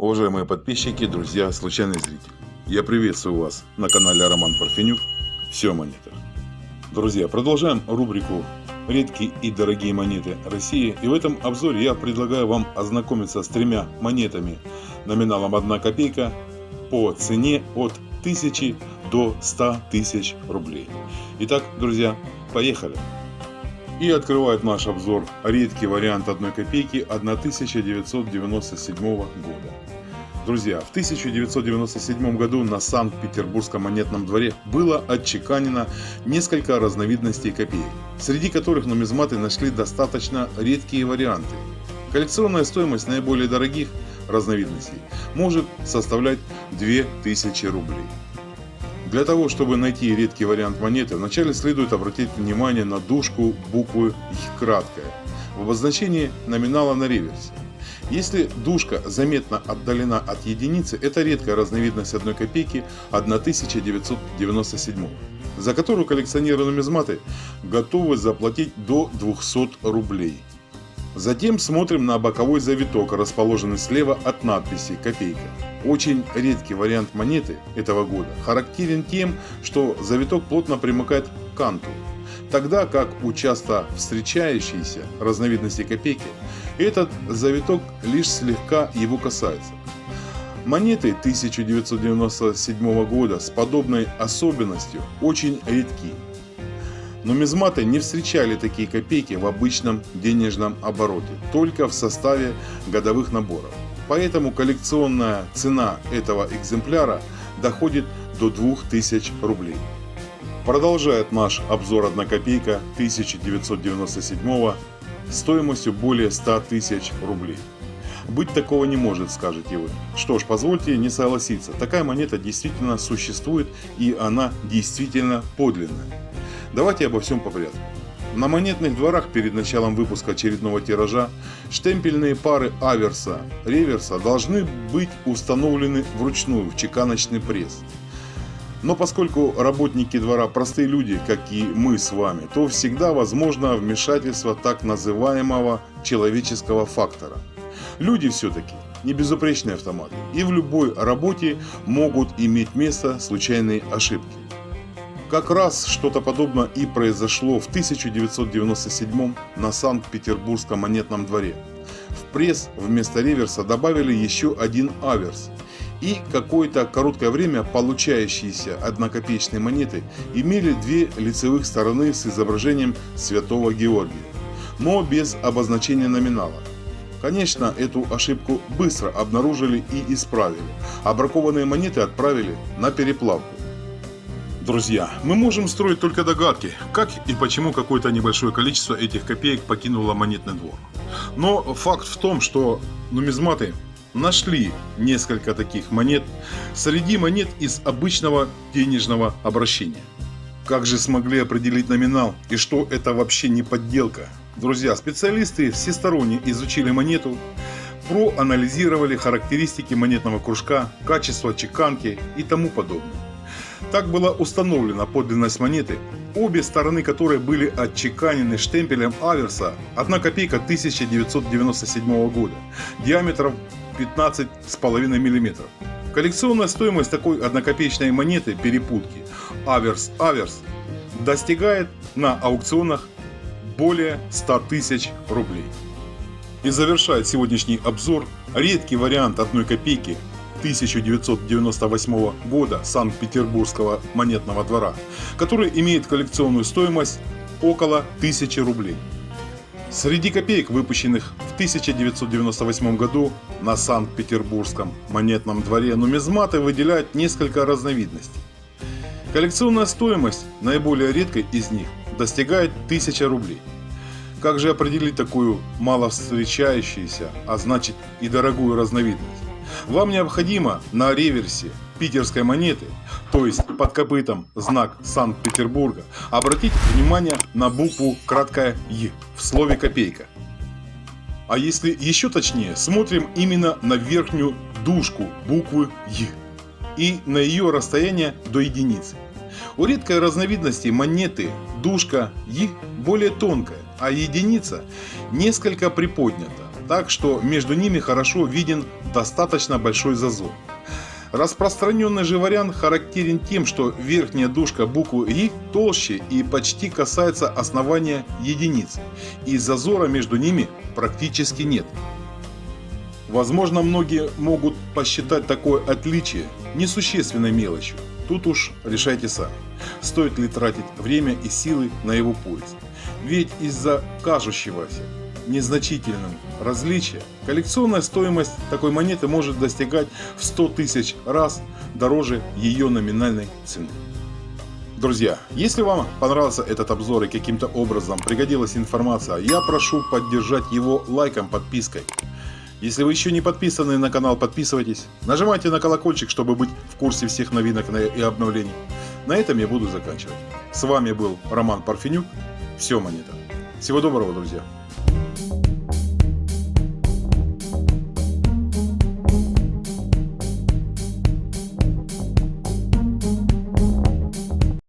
Уважаемые подписчики, друзья, случайный зритель. Я приветствую вас на канале Роман Парфенюк. Все о монетах. Друзья, продолжаем рубрику «Редкие и дорогие монеты России». И в этом обзоре я предлагаю вам ознакомиться с тремя монетами номиналом 1 копейка по цене от 1000 до 100 тысяч рублей. Итак, друзья, поехали. И открывает наш обзор редкий вариант 1 копейки 1997 года. Друзья, в 1997 году на Санкт-Петербургском монетном дворе было отчеканено несколько разновидностей копеек, среди которых нумизматы нашли достаточно редкие варианты. Коллекционная стоимость наиболее дорогих разновидностей может составлять 2000 рублей. Для того, чтобы найти редкий вариант монеты, вначале следует обратить внимание на дужку буквы «Й» краткая в обозначении номинала на реверсе. Если дужка заметно отдалена от единицы, это редкая разновидность 1 копейки 1997, за которую коллекционеры-нумизматы готовы заплатить до 200 рублей. Затем смотрим на боковой завиток, расположенный слева от надписи «Копейка». Очень редкий вариант монеты этого года характерен тем, что завиток плотно примыкает к канту, тогда как у часто встречающейся разновидности копейки этот завиток лишь слегка его касается. Монеты 1997 года с подобной особенностью очень редки. Нумизматы не встречали такие копейки в обычном денежном обороте, только в составе годовых наборов. Поэтому коллекционная цена этого экземпляра доходит до 2000 рублей. Продолжает наш обзор 1 копейка 1997 стоимостью более 100 тысяч рублей. Быть такого не может, скажете вы. Что ж, позвольте не согласиться. Такая монета действительно существует, и она действительно подлинная. Давайте обо всем по порядку. На монетных дворах перед началом выпуска очередного тиража штемпельные пары аверса, реверса должны быть установлены вручную в чеканочный пресс. Но поскольку работники двора простые люди, как и мы с вами, то всегда возможно вмешательство так называемого человеческого фактора. Люди все-таки не безупречные автоматы, и в любой работе могут иметь место случайные ошибки. Как раз что-то подобное и произошло в 1997 на Санкт-Петербургском монетном дворе. В пресс вместо реверса добавили еще один аверс. И какое-то короткое время получающиеся однокопеечные монеты имели две лицевых стороны с изображением Святого Георгия, но без обозначения номинала. Конечно, эту ошибку быстро обнаружили и исправили, а бракованные монеты отправили на переплавку. Друзья, мы можем строить только догадки, как и почему какое-то небольшое количество этих копеек покинуло монетный двор. Но факт в том, что нумизматы нашли несколько таких монет среди монет из обычного денежного обращения. Как же смогли определить номинал и что это вообще не подделка? Друзья, специалисты всесторонне изучили монету, проанализировали характеристики монетного кружка, качество чеканки и тому подобное. Так была установлена подлинность монеты, обе стороны которой были отчеканены штемпелем аверса 1 копейка 1997 года, диаметром 15,5 мм. Коллекционная стоимость такой однокопеечной монеты перепутки аверс-аверс достигает на аукционах более 100 тысяч рублей. И завершает сегодняшний обзор редкий вариант 1 копейки 1998 года Санкт-Петербургского монетного двора, который имеет коллекционную стоимость около 1000 рублей. Среди копеек, выпущенных в 1998 году на Санкт-Петербургском монетном дворе, нумизматы выделяют несколько разновидностей. Коллекционная стоимость наиболее редкой из них достигает 1000 рублей. Как же определить такую мало встречающуюся, а значит и дорогую разновидность? Вам необходимо на реверсе питерской монеты, то есть под копытом знак Санкт-Петербурга, обратить внимание на букву краткая «Й» в слове «копейка». А если еще точнее, смотрим именно на верхнюю дужку буквы «Й» и на ее расстояние до единицы. У редкой разновидности монеты дужка «Й» более тонкая, а единица несколько приподнята. так что между ними хорошо виден достаточно большой зазор. Распространенный же вариант характерен тем, что верхняя дужка буквы «И» толще и почти касается основания единиц, и зазора между ними практически нет. Возможно, многие могут посчитать такое отличие несущественной мелочью. Тут уж решайте сами, стоит ли тратить время и силы на его поиск. Ведь из-за кажущегося незначительным различия коллекционная стоимость такой монеты может достигать в 100 тысяч раз дороже ее номинальной цены. Друзья, если вам понравился этот обзор и каким-то образом пригодилась информация, я прошу поддержать его лайком, подпиской. Если вы еще не подписаны на канал, подписывайтесь, нажимайте на колокольчик, чтобы быть в курсе всех новинок и обновлений. На этом я буду заканчивать. С вами был Роман Парфенюк. Все монета. Всего доброго, друзья.